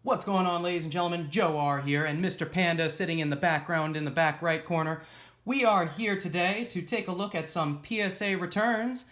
What's going on, ladies and gentlemen? Joe R here, and Mr. Panda sitting in the background in the back right corner. We are here today to take a look at some PSA returns.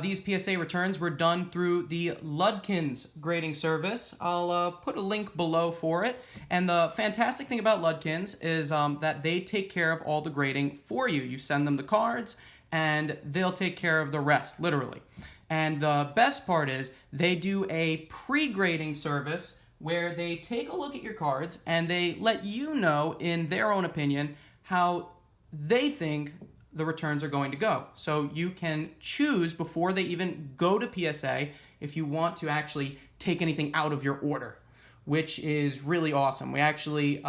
These PSA returns were done through the Ludkins grading service. I'll put a link below for it. And the fantastic thing about Ludkins is that they take care of all the grading for you. You send them the cards, and they'll take care of the rest, literally. And the best part is they do a pre-grading service where they take a look at your cards and they let you know, in their own opinion, how they think the returns are going to go. So you can choose before they even go to PSA if you want to actually take anything out of your order, which is really awesome. We actually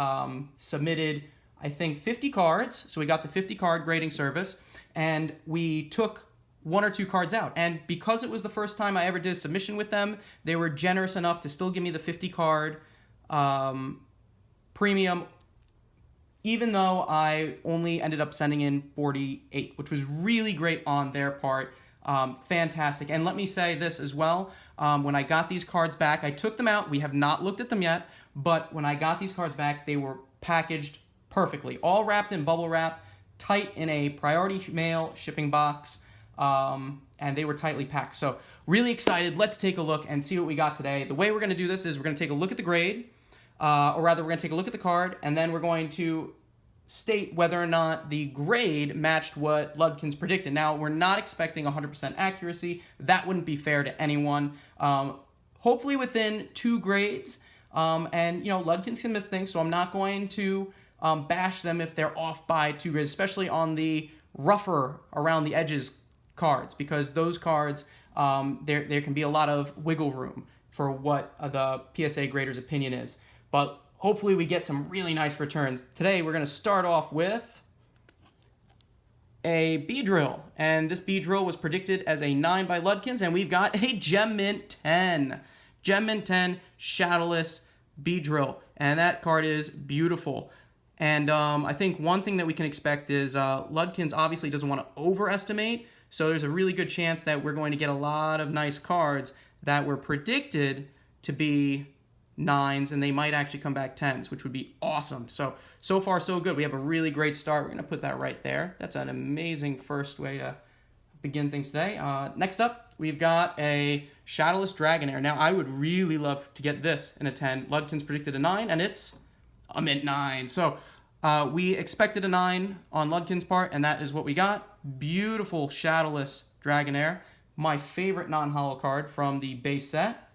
submitted, I think, 50 cards. So we got the 50 card grading service, and we took one or two cards out. And because it was the first time I ever did a submission with them, they were generous enough to still give me the 50 card premium, even though I only ended up sending in 48, which was really great on their part. Fantastic. And let me say this as well. When I got these cards back, I took them out. We have not looked at them yet, but when I got these cards back, they were packaged perfectly, all wrapped in bubble wrap, tight in a priority mail shipping box. And they were tightly packed. So really excited. Let's take a look and see what we got today. The way we're going to do this is we're going to take a look at the grade, or rather we're going to take a look at the card, and then we're going to state whether or not the grade matched what Ludkins predicted. Now, we're not expecting 100% accuracy. That wouldn't be fair to anyone. Hopefully within 2 grades, and you know, Ludkins can miss things, so I'm not going to bash them if they're off by 2 grades, especially on the rougher around the edges cards, because those cards, there can be a lot of wiggle room for what the PSA grader's opinion is. But hopefully we get some really nice returns. Today we're going to start off with a B-Drill, and this B-Drill was predicted as a 9 by Ludkins, and we've got a Gem Mint 10. Gem Mint 10 Shadowless B-Drill, and that card is beautiful. And I think one thing that we can expect is Ludkins obviously doesn't want to overestimate, so there's a really good chance that we're going to get a lot of nice cards that were predicted to be 9s, and they might actually come back 10s, which would be awesome. So far, so good. We have a really great start. We're going to put that right there. That's an amazing first way to begin things today. Next up, we've got a Shadowless Dragonair. Now, I would really love to get this in a 10. Ludkins predicted a 9, and it's a Mint 9. So we expected a 9 on Ludkins' part, and that is what we got. Beautiful Shadowless Dragonair, my favorite non-holo card from the base set.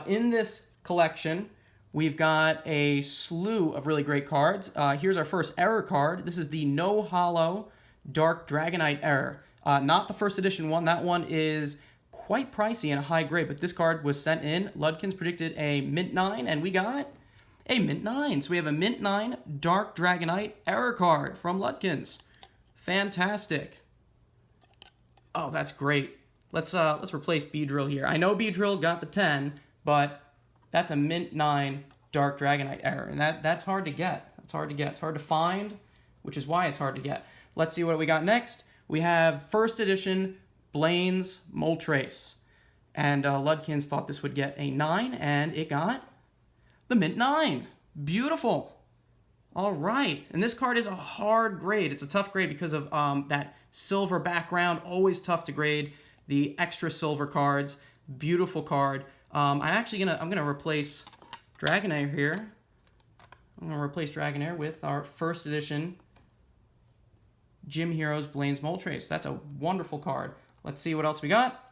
In this collection, we've got a slew of really great cards. Here's our first error card. This is the No Holo Dark Dragonite Error. Not the first edition one. That one is quite pricey and a high grade, but this card was sent in. Ludkins predicted a Mint 9, and we got a Mint 9. So we have a Mint 9 Dark Dragonite Error card from Ludkins. Fantastic. Oh, that's great. Let's replace B-Drill here. I know B-Drill got the 10, but that's a Mint 9 Dark Dragonite Error, and that's hard to get. That's hard to get. It's hard to find, which is why it's hard to get. Let's see what we got next. We have first edition Blaine's Moltres, and Ludkins thought this would get a 9, and it got the Mint 9. Beautiful. All right. And this card is a hard grade. It's a tough grade because of that silver background. Always tough to grade. The extra silver cards. Beautiful card. I'm gonna replace Dragonair here. I'm gonna replace Dragonair with our first edition Gym Heroes Blaine's Moltres. That's a wonderful card. Let's see what else we got.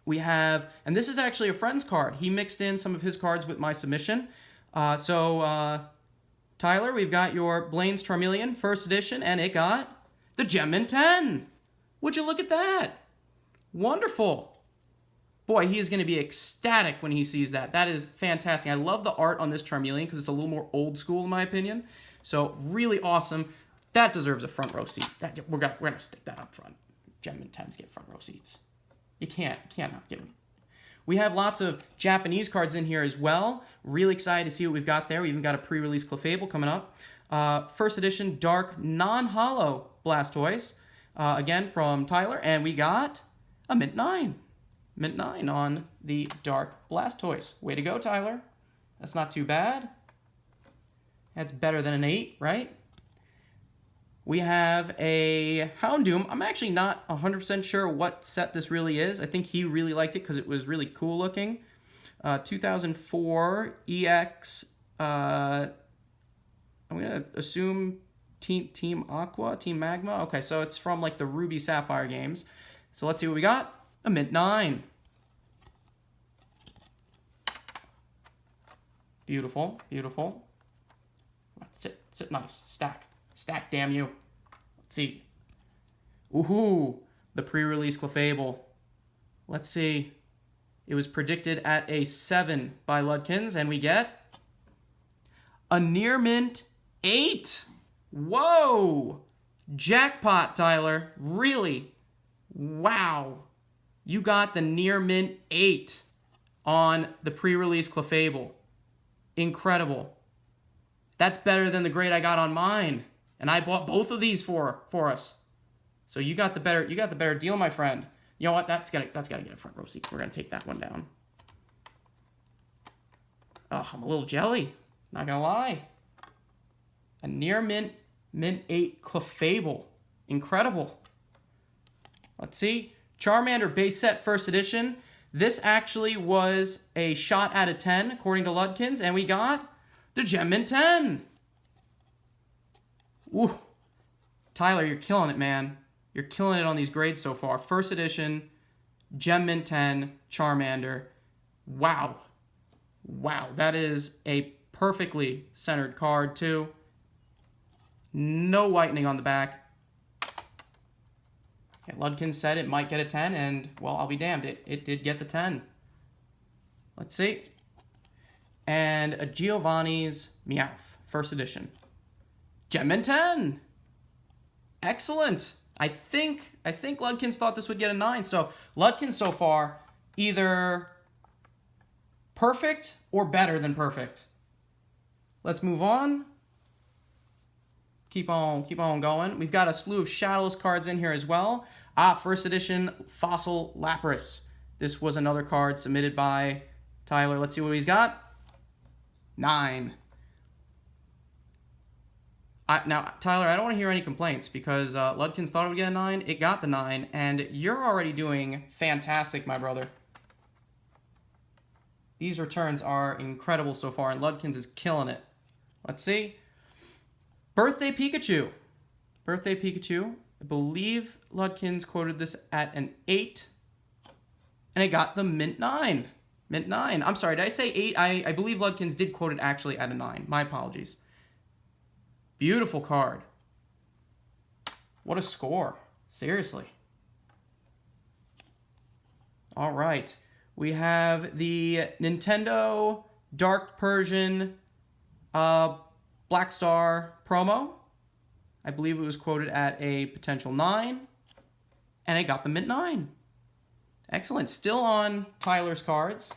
We have, and this is actually a friend's card. He mixed in some of his cards with my submission. Tyler, we've got your Blaine's Charmeleon, first edition, and it got the Gem Mint 10. Would you look at that? Wonderful. Boy, he is going to be ecstatic when he sees that. That is fantastic. I love the art on this Charmeleon because it's a little more old school in my opinion. So really awesome. That deserves a front row seat. We're gonna stick that up front. Gem Mint 10s get front row seats. You can't not give them. We have lots of Japanese cards in here as well. Really excited to see what we've got there. We even got a pre-release Clefable coming up. First edition Dark Non-Holo Blastoise, again from Tyler. And we got a Mint 9. Mint 9 on the Dark Blastoise. Way to go, Tyler. That's not too bad. That's better than an 8, right? We have a Houndoom. I'm actually not 100% sure what set this really is. I think he really liked it because it was really cool looking. 2004 EX. I'm going to assume Team Aqua, Team Magma. Okay, so it's from like the Ruby Sapphire games. So let's see what we got. A Mint 9. Beautiful, beautiful. Sit nice. Stack. Stack, damn you. Let's see. Ooh, the pre-release Clefable. Let's see. It was predicted at a 7 by Ludkins, and we get a near mint 8. Whoa! Jackpot, Tyler. Really? Wow. You got the near mint 8 on the pre-release Clefable. Incredible. That's better than the grade I got on mine. And I bought both of these for us. So you got the better deal, my friend. You know what? That's gotta get a front row seat. We're gonna take that one down. Oh, I'm a little jelly. Not gonna lie. A near mint 8 Clefable. Incredible. Let's see. Charmander base set first edition. This actually was a shot out of 10 according to Ludkins, and we got the Gem Mint 10. Ooh. Tyler, you're killing it, man. You're killing it on these grades so far. First edition, Gem Mint 10, Charmander. Wow. Wow, that is a perfectly centered card, too. No whitening on the back. Okay, Ludkins said it might get a 10, and, well, I'll be damned. It did get the 10. Let's see. And a Giovanni's Meowth, first edition. Gem Mint 10. Excellent. I think Ludkins thought this would get a 9. So Ludkins so far either perfect or better than perfect. Let's move on. Keep on going. We've got a slew of Shadowless cards in here as well. First edition Fossil Lapras. This was another card submitted by Tyler. Let's see what he's got. 9. Now, Tyler, I don't want to hear any complaints because Ludkins thought it would get a 9. It got the 9, and you're already doing fantastic, my brother. These returns are incredible so far, and Ludkins is killing it. Let's see. Birthday Pikachu. Birthday Pikachu. I believe Ludkins quoted this at an 8, and it got the Mint 9. Mint 9. I'm sorry, did I say 8? I believe Ludkins did quote it actually at a 9. My apologies. Beautiful card. What a score. Seriously. All right. We have the Nintendo Dark Persian Black Star promo. I believe it was quoted at a potential 9. And it got the Mint 9. Excellent. Still on Tyler's cards.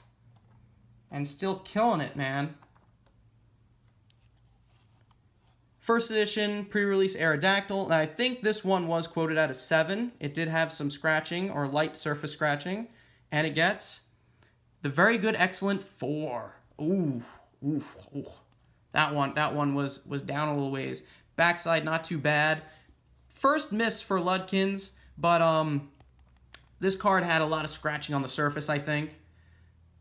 And still killing it, man. First edition pre-release Aerodactyl. And I think this one was quoted at a 7. It did have some scratching or light surface scratching. And it gets the very good, excellent 4. Ooh. That one was down a little ways. Backside, not too bad. First miss for Ludkins, but this card had a lot of scratching on the surface, I think.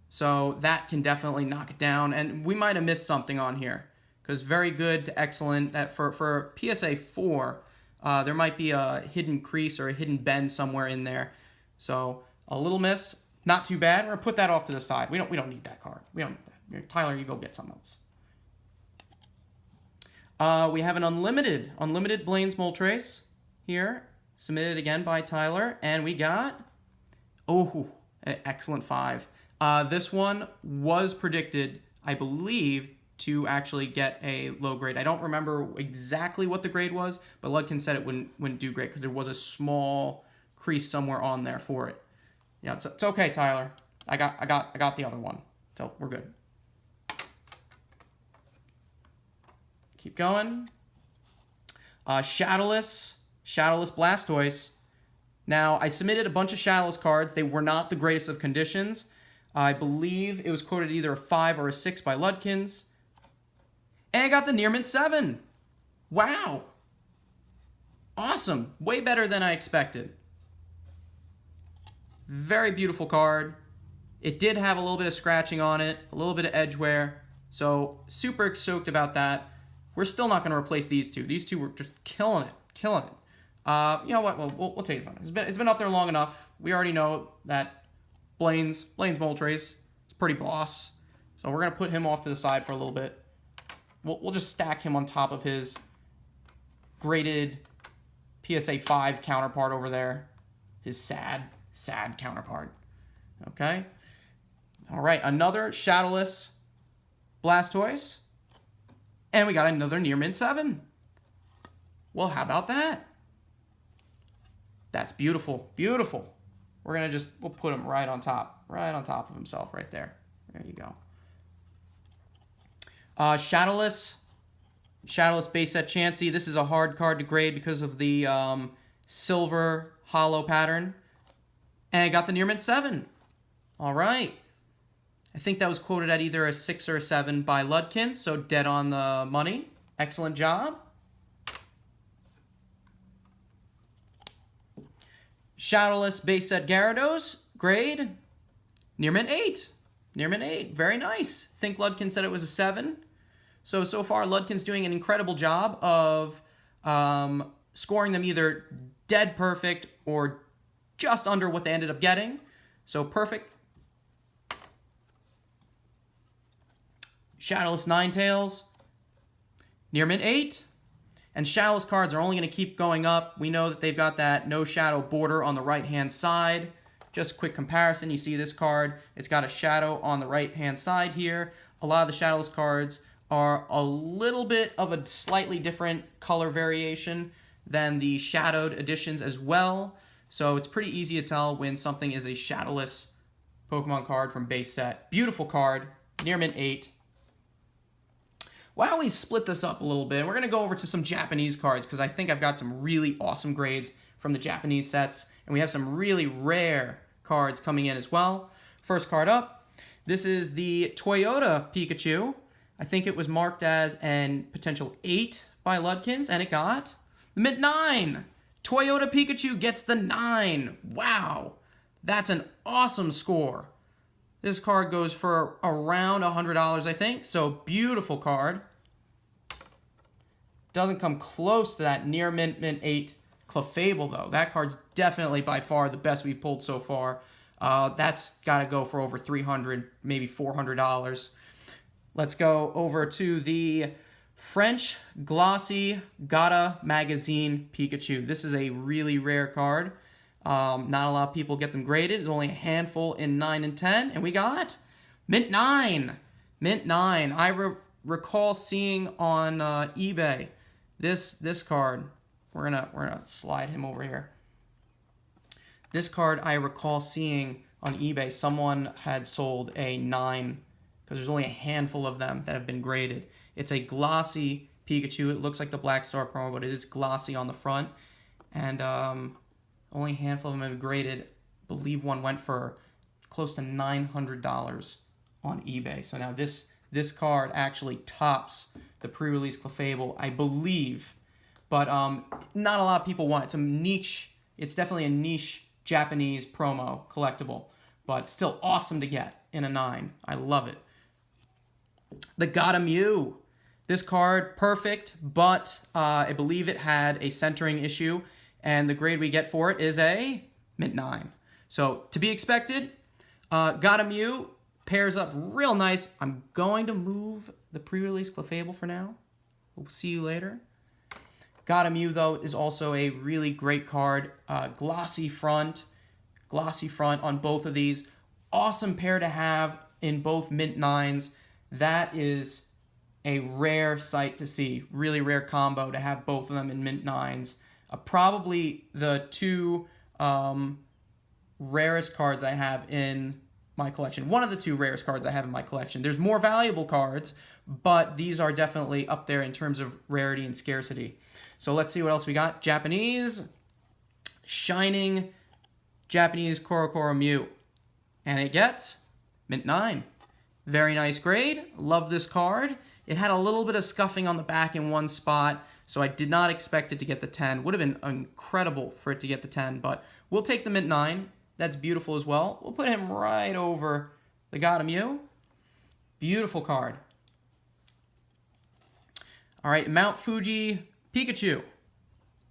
So that can definitely knock it down. And we might have missed something on here. Because very good to excellent. For PSA 4, there might be a hidden crease or a hidden bend somewhere in there. So a little miss, not too bad. We're gonna put that off to the side. We don't need that card. We don't need that. Tyler, you go get something else. We have an unlimited Blaine's Moltres here, submitted again by Tyler, and we got an excellent 5. This one was predicted, I believe, to actually get a low grade. I don't remember exactly what the grade was, but Ludkins said it wouldn't do great because there was a small crease somewhere on there for it. Yeah, it's okay, Tyler. I got the other one, so we're good. Keep going. Shadowless Blastoise. Now, I submitted a bunch of Shadowless cards. They were not the greatest of conditions. I believe it was quoted either a 5 or a 6 by Ludkins. And I got the Near Mint 7. Wow. Awesome. Way better than I expected. Very beautiful card. It did have a little bit of scratching on it, a little bit of edge wear. So, super stoked about that. We're still not going to replace these two. These two were just killing it. Killing it. You know what? Well, we'll take it. It's been up there long enough. We already know that Blaine's Moltres is pretty boss. So we're going to put him off to the side for a little bit. We'll just stack him on top of his graded PSA 5 counterpart over there. His sad counterpart. Okay. All right. Another Shadowless Blastoise. And we got another Near Mint 7. Well, how about that? That's beautiful. Beautiful. We're going to we'll put him right on top of himself right there. There you go. Shadowless base set Chansey. This is a hard card to grade because of the silver hollow pattern. And I got the Near Mint 7. All right. I think that was quoted at either a 6 or a 7 by Ludkins, so dead on the money. Excellent job. Shadowless base set Gyarados, grade, Near Mint 8. Near Mint 8, very nice. I think Ludkins said it was a 7. So far, Ludkins doing an incredible job of scoring them either dead perfect or just under what they ended up getting. So perfect. Shadowless Ninetales, Near Mint 8. And Shadowless cards are only going to keep going up. We know that they've got that no shadow border on the right-hand side. Just a quick comparison. You see this card. It's got a shadow on the right-hand side here. A lot of the Shadowless cards are a little bit of a slightly different color variation than the shadowed editions as well. So it's pretty easy to tell when something is a Shadowless Pokemon card from base set. Beautiful card. Near Mint 8. Why don't we split this up a little bit? We're going to go over to some Japanese cards because I think I've got some really awesome grades from the Japanese sets. And we have some really rare cards coming in as well. First card up. This is the Toyota Pikachu. I think it was marked as an potential 8 by Ludkins, and it got the Mint 9. Toyota Pikachu gets the 9. Wow. That's an awesome score. This card goes for around $100, I think. So, beautiful card. Doesn't come close to that Near Mint 8 Clefable, though. That card's definitely by far the best we've pulled so far. That's got to go for over $300, maybe $400. Let's go over to the French Glossy Gata Magazine Pikachu. This is a really rare card. Not a lot of people get them graded. There's only a handful in 9 and 10. And we got Mint 9. Mint 9. I recall seeing on eBay this card. We're gonna slide him over here. This card I recall seeing on eBay. Someone had sold a 9 because there's only a handful of them that have been graded. It's a glossy Pikachu. It looks like the Black Star promo, but it is glossy on the front. And only a handful of them have been graded. I believe one went for close to $900 on eBay. So now this card actually tops the pre-release Clefable, I believe. But not a lot of people want it. It's a niche. It's definitely a niche Japanese promo collectible. But still awesome to get in a 9. I love it. The Gata Mew. This card, perfect, but I believe it had a centering issue, and the grade we get for it is a Mint 9. So, to be expected, Gata Mew pairs up real nice. I'm going to move the pre-release Clefable for now. We'll see you later. Gata Mew, though, is also a really great card. Glossy front on both of these. Awesome pair to have in both Mint 9s. That is a rare sight to see. Really rare combo to have both of them in Mint 9s. Probably the two rarest cards I have in my collection. One of the two rarest cards I have in my collection. There's more valuable cards, but these are definitely up there in terms of rarity and scarcity. So let's see what else we got. Japanese. Shining Japanese Korokoro Mew. And it gets mint 9. Very nice grade. Love this card. It had a little bit of scuffing on the back in one spot, so I did not expect it to get the 10. Would have been incredible for it to get the 10, but we'll take the mint 9. That's beautiful as well. We'll put him right over the Gotta Mew. Beautiful card. All right, Mount Fuji Pikachu.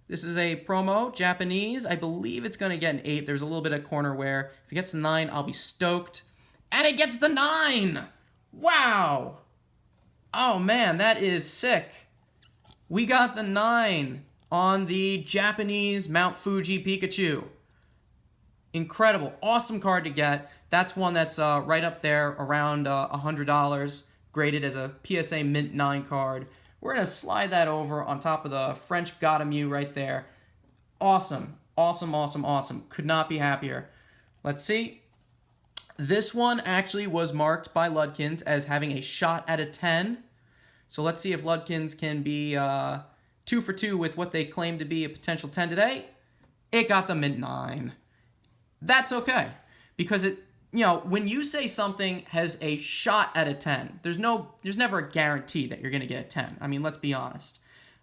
This is a promo, Japanese. I believe it's going to get an 8. There's a little bit of corner wear. If it gets a 9, I'll be stoked. And it gets the 9! Wow! Oh man, that is sick. We got the 9 on the Japanese Mount Fuji Pikachu. Incredible. Awesome card to get. That's one that's right up there around $100, graded as a PSA Mint 9 card. We're going to slide that over on top of the French Gotta Mew right there. Awesome. Awesome, awesome, awesome. Could not be happier. Let's see. This one actually was marked by Ludkins as having a shot at a 10. So let's see if Ludkins can be 2 for 2 with what they claim to be a potential 10 today. It got the mint 9. That's okay. Because when you say something has a shot at a 10, there's never a guarantee that you're going to get a 10. I mean, let's be honest.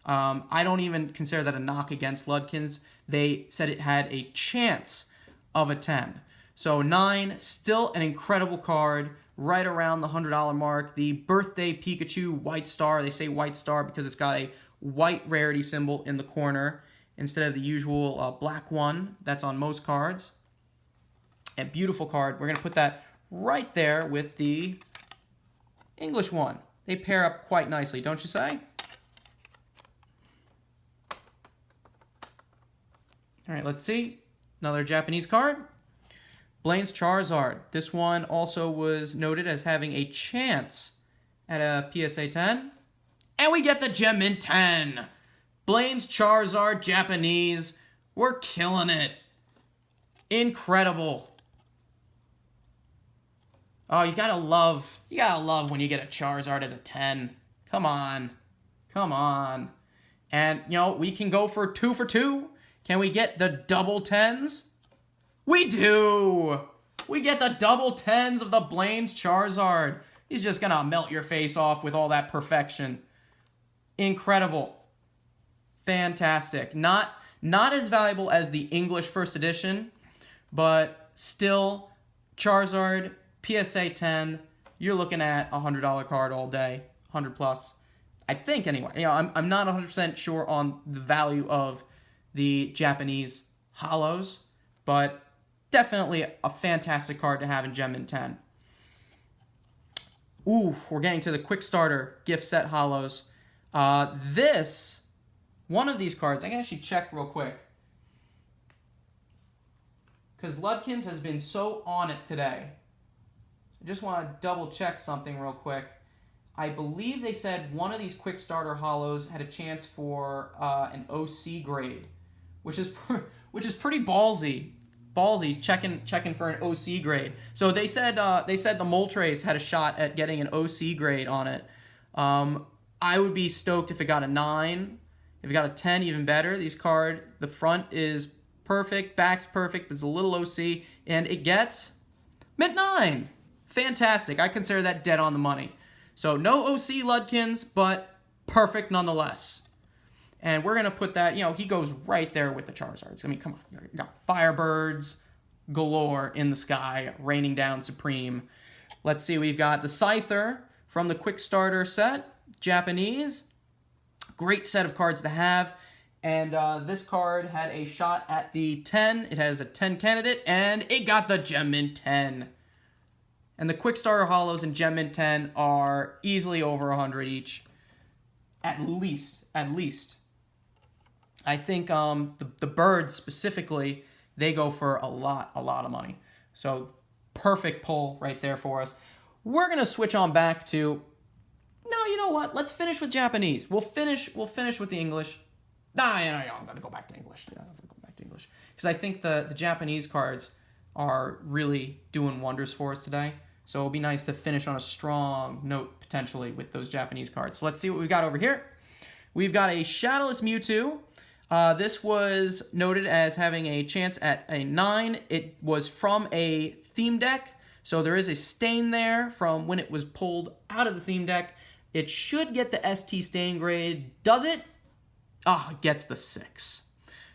I don't even consider that a knock against Ludkins. They said it had a chance of a 10. So 9, still an incredible card, right around the $100 mark. The Birthday Pikachu White Star. They say White Star because it's got a white rarity symbol in the corner instead of the usual black one that's on most cards. A beautiful card. We're going to put that right there with the English one. They pair up quite nicely, don't you say? All right, let's see. Another Japanese card. Blaine's Charizard. This one also was noted as having a chance at a PSA 10. And we get the Gem Mint 10. Blaine's Charizard Japanese. We're killing it. Incredible. Oh, you gotta love when you get a Charizard as a 10. Come on. Come on. And, we can go for 2 for 2. Can we get the double 10s? We do! We get the double 10s of the Blaine's Charizard. He's just gonna melt your face off with all that perfection. Incredible. Fantastic. Not as valuable as the English first edition, but still, Charizard, PSA 10, you're looking at a $100 card all day, 100 plus. I think anyway. I'm not 100% sure on the value of the Japanese holos, but definitely a fantastic card to have in Gem Mint 10. Ooh, we're getting to the Quick Starter gift set holos. One of these cards, I can actually check real quick, because Ludkins has been so on it today. I just want to double check something real quick. I believe they said one of these Quick Starter holos had a chance for an OC grade, which is pretty ballsy. Checking for an OC grade. So they said the Moltres had a shot at getting an OC grade on it. I would be stoked if it got a 9. If it got a 10, even better. The front is perfect, back's perfect, but it's a little OC, and it gets mint 9. Fantastic. I consider that dead on the money. So no OC Ludkins, but perfect nonetheless. And we're going to put that, he goes right there with the Charizards. I mean, come on. You got Firebirds galore in the sky, raining down supreme. Let's see, we've got the Scyther from the Quick Starter set, Japanese. Great set of cards to have. And this card had a shot at the 10. It has a 10 candidate, and it got the Gem Mint 10. And the Quick Starter holos in Gem Mint 10 are easily over 100 each. At least. I think the birds specifically, they go for a lot of money. So perfect pull right there for us. We're going to switch on back to, no, you know what? Let's finish with Japanese. We'll finish with the English. I'm going to go back to English. Yeah, let's go back to English. Because I think the Japanese cards are really doing wonders for us today. So it'll be nice to finish on a strong note, potentially, with those Japanese cards. So let's see what we got over here. We've got a Shadowless Mewtwo. This was noted as having a chance at a 9. It was from a theme deck, so there is a stain there from when it was pulled out of the theme deck. It should get the ST stain grade. Does it? Oh, it gets the 6.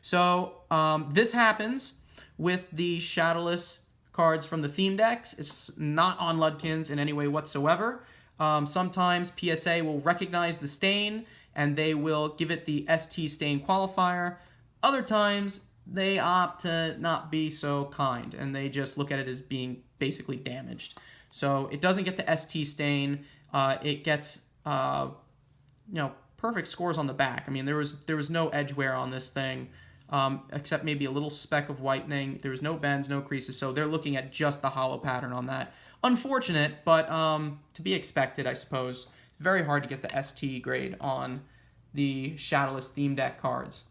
So this happens with the Shadowless cards from the theme decks. It's not on Ludkins in any way whatsoever. Sometimes PSA will recognize the stain and they will give it the ST stain qualifier. Other times they opt to not be so kind and they just look at it as being basically damaged. So it doesn't get the ST stain. It gets perfect scores on the back. I mean, there was no edge wear on this thing, except maybe a little speck of whitening. There was no bends, no creases, so they're looking at just the hollow pattern on that. Unfortunate, but to be expected, I suppose. It's very hard to get the ST grade on the Shadowless theme deck cards.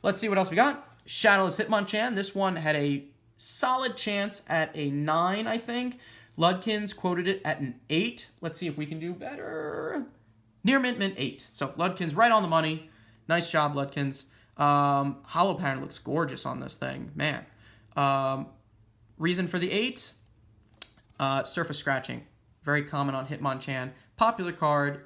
Let's see what else we got. Shadowless Hitmonchan. This one had a solid chance at a 9, I think. Ludkins quoted it at an 8. Let's see if we can do better. Near mint 8. So Ludkins right on the money. Nice job, Ludkins. Hollow pattern looks gorgeous on this thing. Man. Reason for the 8? Surface scratching. Very common on Hitmonchan. Popular card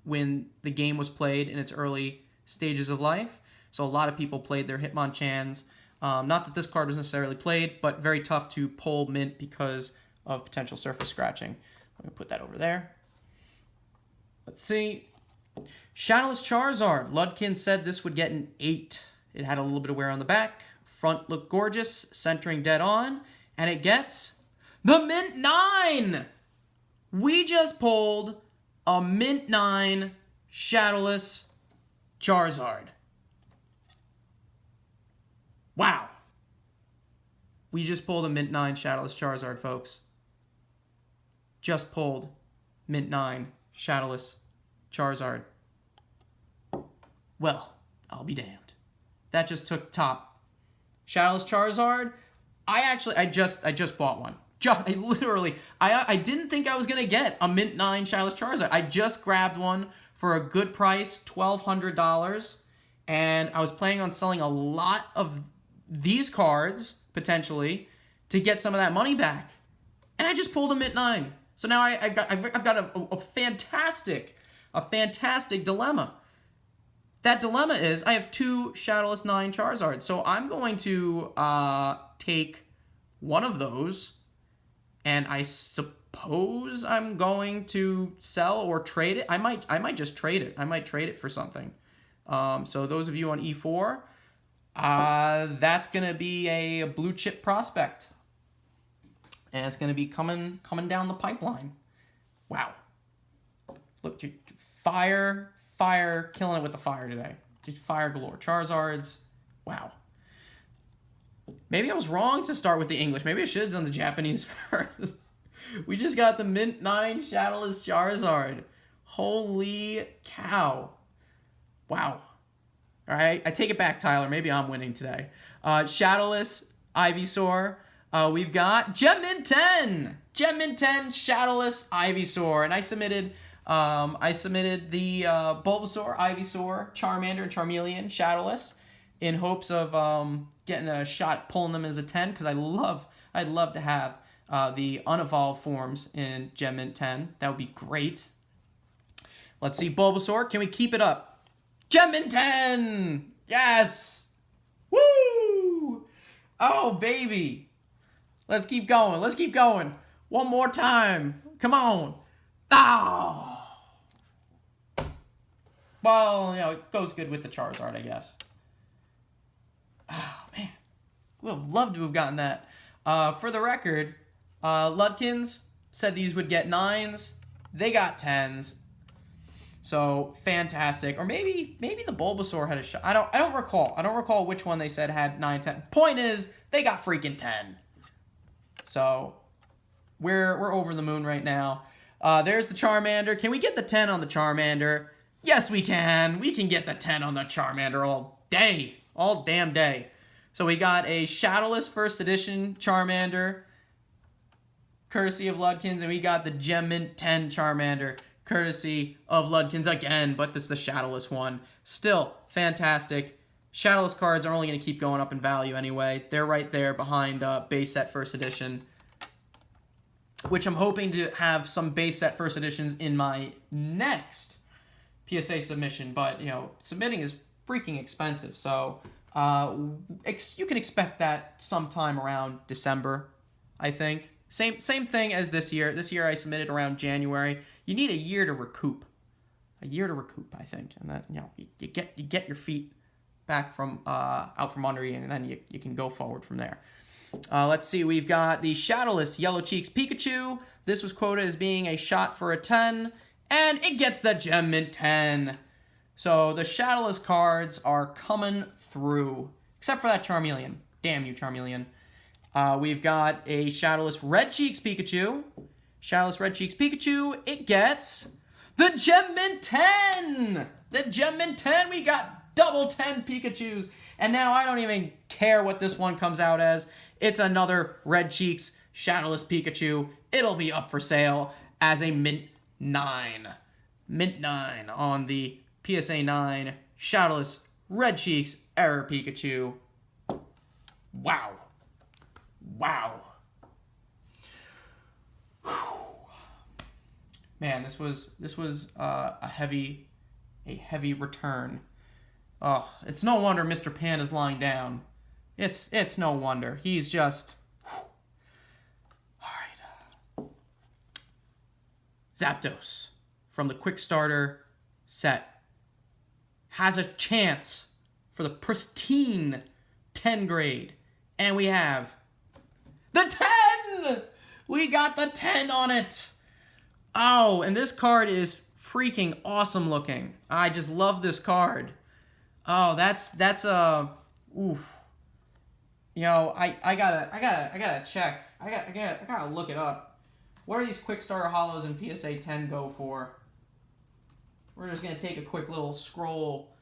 when the game was played in its early stages of life. So a lot of people played their Hitmonchans. Not that this card was necessarily played, but very tough to pull mint because of potential surface scratching. I'm going to put that over there. Let's see. Shadowless Charizard. Ludkin said this would get an 8. It had a little bit of wear on the back. Front looked gorgeous, centering dead on. And it gets the mint 9! We just pulled a mint 9 Shadowless Charizard. Wow. We just pulled a mint 9 Shadowless Charizard, folks. Just pulled mint 9 Shadowless Charizard. Well, I'll be damned. That just took top. Shadowless Charizard. I just bought one. I didn't think I was gonna get a mint 9 Shadowless Charizard. I just grabbed one for a good price, $1,200, and I was planning on selling a lot of these cards potentially to get some of that money back, and I just pulled a mint 9. So now I've got a fantastic dilemma. That dilemma is I have 2 Shadowless 9 Charizards, so I'm going to take one of those, and I suppose I'm going to sell or trade it. I might just trade it. I might trade it for something. So those of you on E4, that's gonna be a blue chip prospect, and it's gonna be coming down the pipeline. Wow! Look, fire, killing it with the fire today. Just fire galore. Charizards. Wow. Maybe I was wrong to start with the English. Maybe I should have done the Japanese first. We just got the mint 9 Shadowless Charizard. Holy cow. Wow. All right, I take it back, Tyler. Maybe I'm winning today. Shadowless Ivysaur. We've got Gem Mint 10. Gem Mint 10 Shadowless Ivysaur. And I submitted the Bulbasaur, Ivysaur, Charmander, and Charmeleon Shadowless in hopes of getting a shot at pulling them as a 10, because I'd love to have the unevolved forms in Gem Mint 10. That would be great. Let's see, Bulbasaur. Can we keep it up? Gem Mint 10! Yes! Woo! Oh, baby. Let's keep going. Let's keep going. One more time. Come on. Oh! Well, it goes good with the Charizard, I guess. Oh, man. Would have loved to have gotten that. For the record, Ludkins said these would get 9s. They got 10s. So fantastic. Or maybe the Bulbasaur had a shot. I don't recall. I don't recall which one they said had 9, 10. Point is, they got freaking 10. So we're over the moon right now. There's the Charmander. Can we get the 10 on the Charmander? Yes, we can. We can get the 10 on the Charmander all day. All damn day. So we got a Shadowless First Edition Charmander, courtesy of Ludkins, and we got the Gem Mint 10 Charmander, courtesy of Ludkins again, but this is the Shadowless one. Still fantastic. Shadowless cards are only going to keep going up in value anyway. They're right there behind base set first edition, which I'm hoping to have some base set first editions in my next PSA submission. But, you know, submitting is freaking expensive, so you can expect that sometime around December, I think. Same thing as this year. This year I submitted around January. You need a year to recoup. A year to recoup, I think. And then, you know, you get your feet back from out from under you, and then you can go forward from there. Let's see. We've got the Shadowless Yellow Cheeks Pikachu. This was quoted as being a shot for a 10, and it gets the Gem Mint 10. So the Shadowless cards are coming through, except for that Charmeleon. Damn you, Charmeleon. We've got a Shadowless Red Cheeks Pikachu. Shadowless Red Cheeks Pikachu, it gets the Gem Mint 10! The Gem Mint 10, we got double 10 Pikachus. And now I don't even care what this one comes out as. It's another Red Cheeks Shadowless Pikachu. It'll be up for sale as a Mint 9. Mint 9 on the PSA 9 Shadowless Red Cheeks Error Pikachu. Wow. Wow. Whew. Man, this was a heavy return. Oh, it's no wonder Mr. Panda's lying down. It's no wonder. He's just... Whew. All right. Zapdos from the Quick Starter set has a chance for the pristine 10 grade. And we have the 10! We got the 10 on it! Oh, and this card is freaking awesome looking. I just love this card. Oh, that's oof. You know, I gotta check. I gotta look it up. What are these Quick Starter Hollows in PSA 10 go for? We're just gonna take a quick little scroll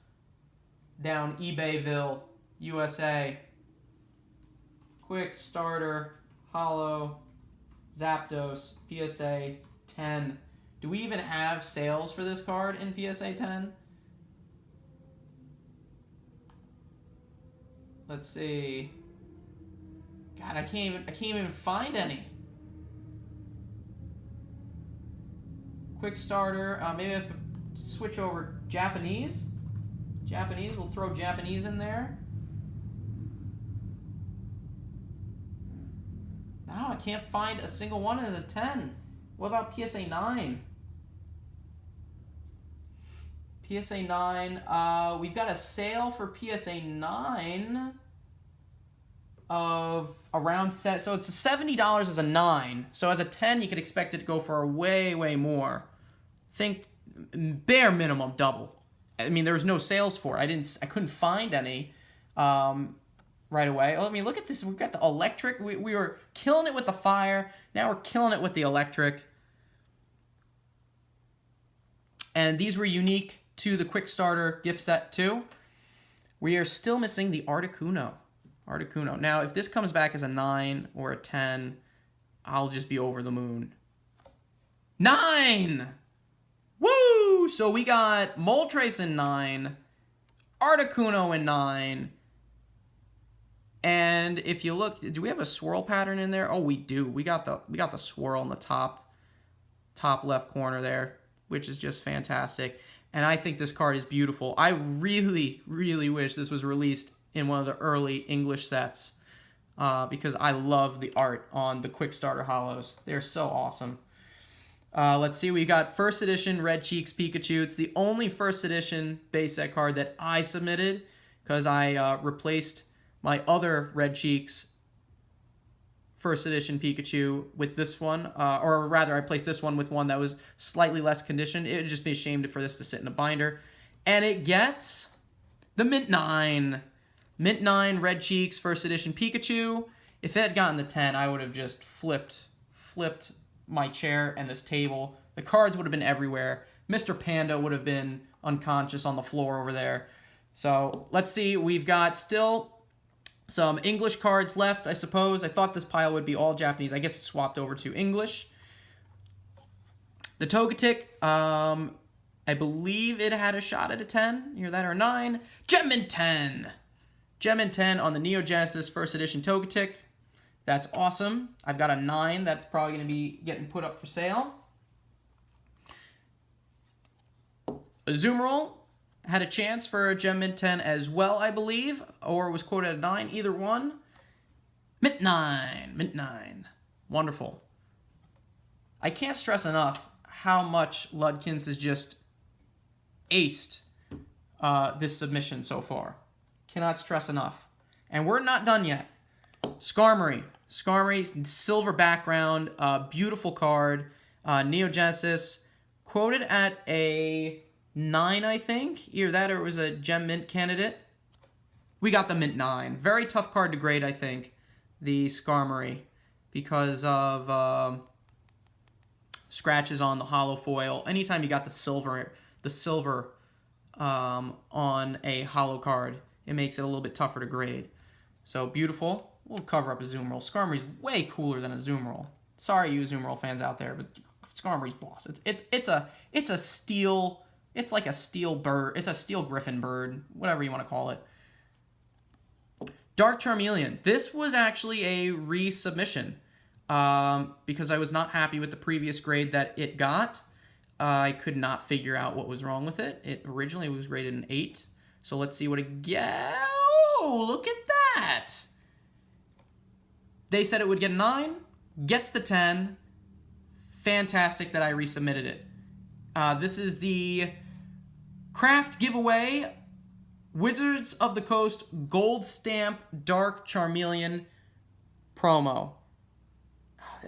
down eBayville, USA. Quick Starter Hollow Zapdos PSA 10. Do we even have sales for this card in PSA 10? Let's see. God, I can't even find any. Quick Starter. Maybe if I switch over Japanese. We'll throw Japanese in there. No, I can't find a single one as a 10. What about PSA 9? PSA 9, we've got a sale for PSA 9 of around set. So it's $70 as a 9. So as a 10, you could expect it to go for way, way more. Think bare minimum double. I mean, there was no sales for it. I couldn't find any right away. Oh, I mean, look at this. We've got the electric. We were killing it with the fire. Now we're killing it with the electric. And these were unique to the Quick Starter gift set too. We are still missing the Articuno. Now, if this comes back as a 9 or a 10, I'll just be over the moon. 9! Woo! So we got Moltres in 9, Articuno in 9, and if you look, do we have a swirl pattern in there? Oh, we do. We got the swirl in the top left corner there, which is just fantastic. And I think this card is beautiful. I really, really wish this was released in one of the early English sets because I love the art on the Quick Starter Hollows. They're so awesome. Let's see. We got first edition Red Cheeks Pikachu. It's the only first edition base set card that I submitted because I replaced my other Red Cheeks first edition Pikachu with this one, or rather I placed this one with one that was slightly less conditioned. It would just be a shame for this to sit in a binder. And it gets the Mint 9. Mint 9 Red Cheeks first edition Pikachu. If it had gotten the 10, I would have just flipped my chair and this table. The cards would have been everywhere. Mr. Panda would have been unconscious on the floor over there. So let's see. We've got still some English cards left, I suppose. I thought this pile would be all Japanese. I guess it swapped over to English. The Togetic, I believe it had a shot at a 10. Hear that, or 9. Gemmint 10. Gemmint 10 on the Neo Genesis First Edition Togetic. That's awesome. I've got a 9 that's probably going to be getting put up for sale. Azumarill had a chance for a Gemmint 10 as well, I believe, or was quoted at a 9. Either one. Mint 9. Mint 9. Wonderful. I can't stress enough how much Ludkins has just aced this submission so far. Cannot stress enough. And we're not done yet. Skarmory. Skarmory, silver background, beautiful card. Neo Genesis, quoted at a 9, I think. Either that or it was a Gem Mint candidate. We got the Mint 9. Very tough card to grade, I think, the Skarmory, because of scratches on the hollow foil. Anytime you got the silver on a hollow card, it makes it a little bit tougher to grade. So beautiful. We'll cover up Azumarill. Skarmory's way cooler than Azumarill. Sorry, you Azumarill fans out there, but Skarmory's boss. It's a steel. It's like a steel bird. It's a steel griffin bird, whatever you want to call it. Dark Charmeleon. This was actually a resubmission because I was not happy with the previous grade that it got. I could not figure out what was wrong with it. It originally was rated an 8. So let's see what it gets. Oh, look at that. They said it would get a 9. Gets the 10. Fantastic that I resubmitted it. This is the Craft Giveaway Wizards of the Coast Gold Stamp Dark Charmeleon promo.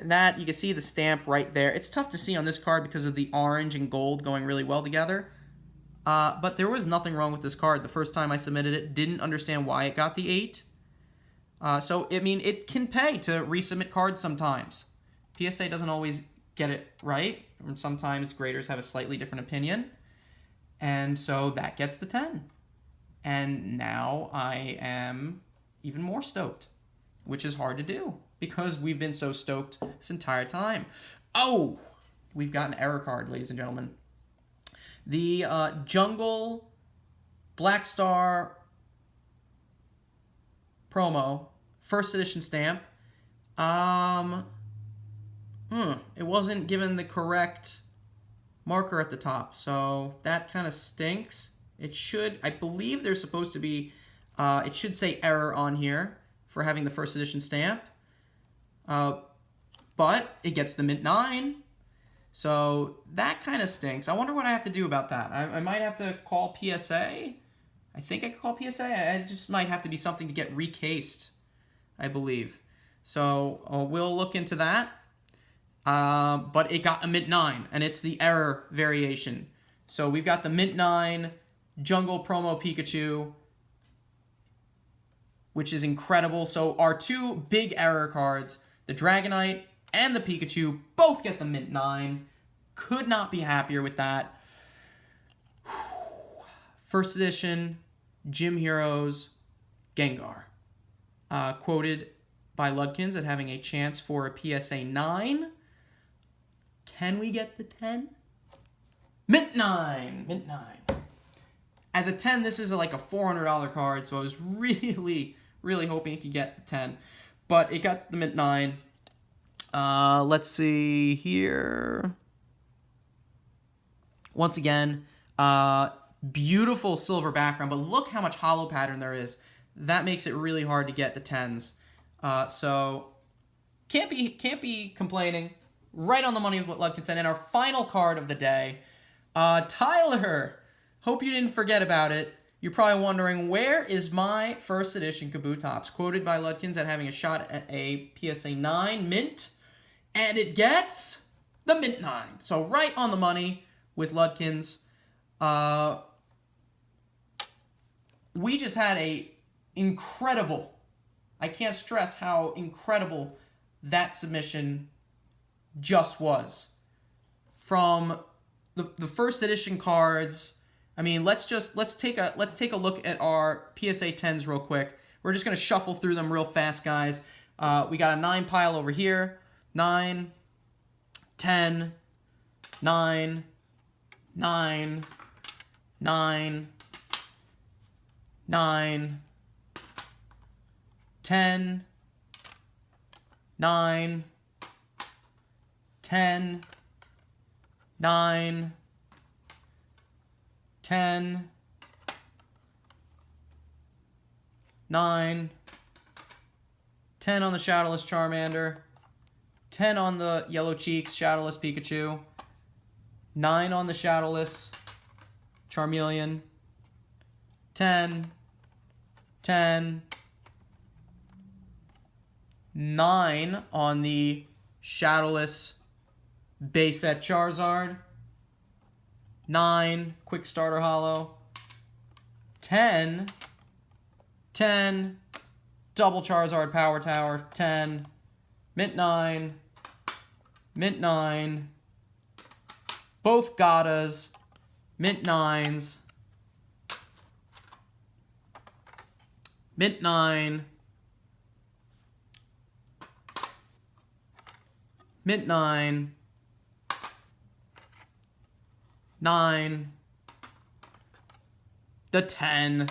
That, you can see the stamp right there. It's tough to see on this card because of the orange and gold going really well together. But there was nothing wrong with this card. The first time I submitted it, didn't understand why it got the 8. So, I mean, it can pay to resubmit cards sometimes. PSA doesn't always get it right. Sometimes graders have a slightly different opinion. And so that gets the 10. And now I am even more stoked, which is hard to do because we've been so stoked this entire time. Oh, we've got an error card, ladies and gentlemen. The Jungle Black Star promo, first edition stamp. It wasn't given the correct marker at the top, so that kind of stinks. It should, I believe there's supposed to be, it should say error on here for having the first edition stamp. But it gets the Mint 9. So that kind of stinks. I wonder what I have to do about that. I might have to call PSA. I think I could call PSA. It just might have to be something to get recased, I believe. So we'll look into that. But it got a Mint 9, and it's the error variation. So we've got the Mint 9 Jungle Promo Pikachu, which is incredible. So our two big error cards, the Dragonite and the Pikachu, both get the Mint 9. Could not be happier with that. First edition Gym Heroes Gengar. Quoted by Ludkins at having a chance for a PSA 9. Can we get the 10? Mint 9. Mint 9. As a 10, this is like a $400 card, so I was really hoping it could get the 10. But it got the Mint 9. Let's see here. Once again, beautiful silver background, but look how much hollow pattern there is. That makes it really hard to get the 10s. So can't be complaining. Right on the money with what Ludkins said. And our final card of the day, Tyler. Hope you didn't forget about it. You're probably wondering, where is my first edition Kabutops? Quoted by Ludkins at having a shot at a PSA 9 Mint. And it gets the Mint 9. So right on the money with Ludkins. We just had a incredible, I can't stress how incredible that submission just was. From the first edition cards, I mean, let's take a look at our PSA 10s real quick. We're just gonna shuffle through them real fast, guys. We got a 9 pile over here. 9, 10, 9, 9, 9, 9, 10, 9, 10, 9, 10, 9, 10 on the Shadowless Charmander, 10 on the Yellow Cheeks Shadowless Pikachu, 9 on the Shadowless Charmeleon, 10, 10, 9 on the Shadowless base set Charizard, 9 Quick Starter Holo, 10, 10 Double Charizard Power Tower, 10, Mint 9, Mint 9, both Gatas, Mint 9s, Mint 9, Mint 9, 9, the 10,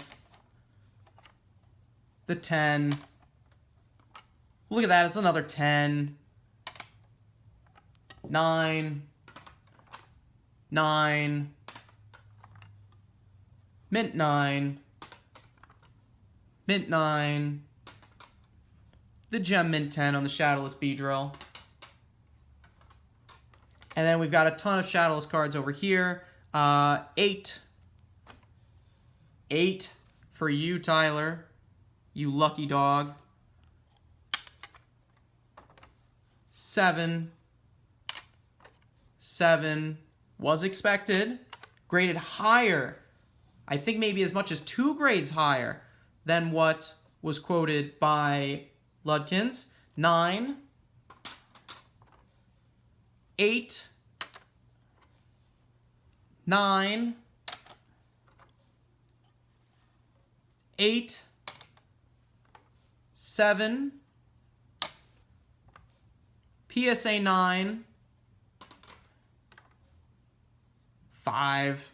the 10. Look at that, it's another 10. 9, 9, Mint 9, Mint 9, the Gem Mint 10 on the Shadowless Beedrill. And then we've got a ton of Shadowless cards over here. 8 for you, Tyler. You lucky dog. 7 was expected. Graded higher. I think maybe as much as 2 grades higher than what was quoted by Ludkins. 9, 8, 9, 8, 7, PSA 9, 5,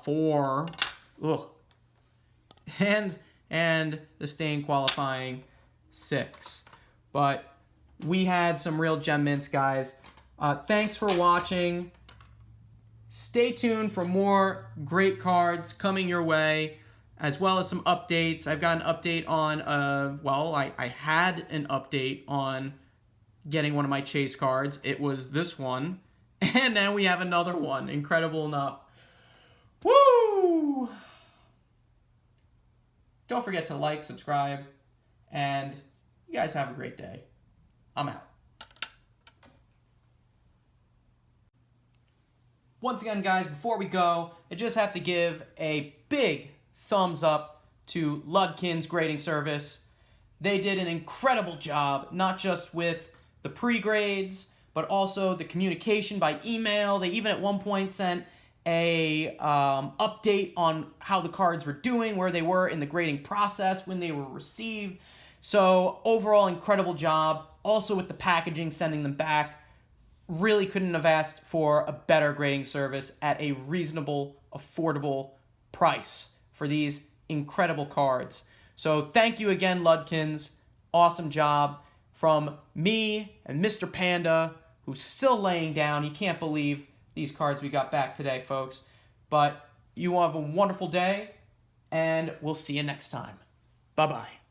4, ugh, and the stain qualifying 6. But we had some real gem mints, guys. Thanks for watching. Stay tuned for more great cards coming your way, as well as some updates. I've got an update on, well, I had an update on getting one of my chase cards. It was this one. And now we have another one. Incredible enough. Woo! Don't forget to like, subscribe, and you guys have a great day. I'm out. Once again, guys, before we go, I just have to give a big thumbs up to Ludkins grading service. They did an incredible job, not just with the pre-grades, but also the communication by email. They even at one point sent a update on how the cards were doing, where they were in the grading process, when they were received. So overall, incredible job. Also with the packaging, sending them back. Really couldn't have asked for a better grading service at a reasonable, affordable price for these incredible cards. So thank you again, Ludkins. Awesome job from me and Mr. Panda, who's still laying down. He can't believe these cards we got back today, folks. But you have a wonderful day, and we'll see you next time. Bye-bye.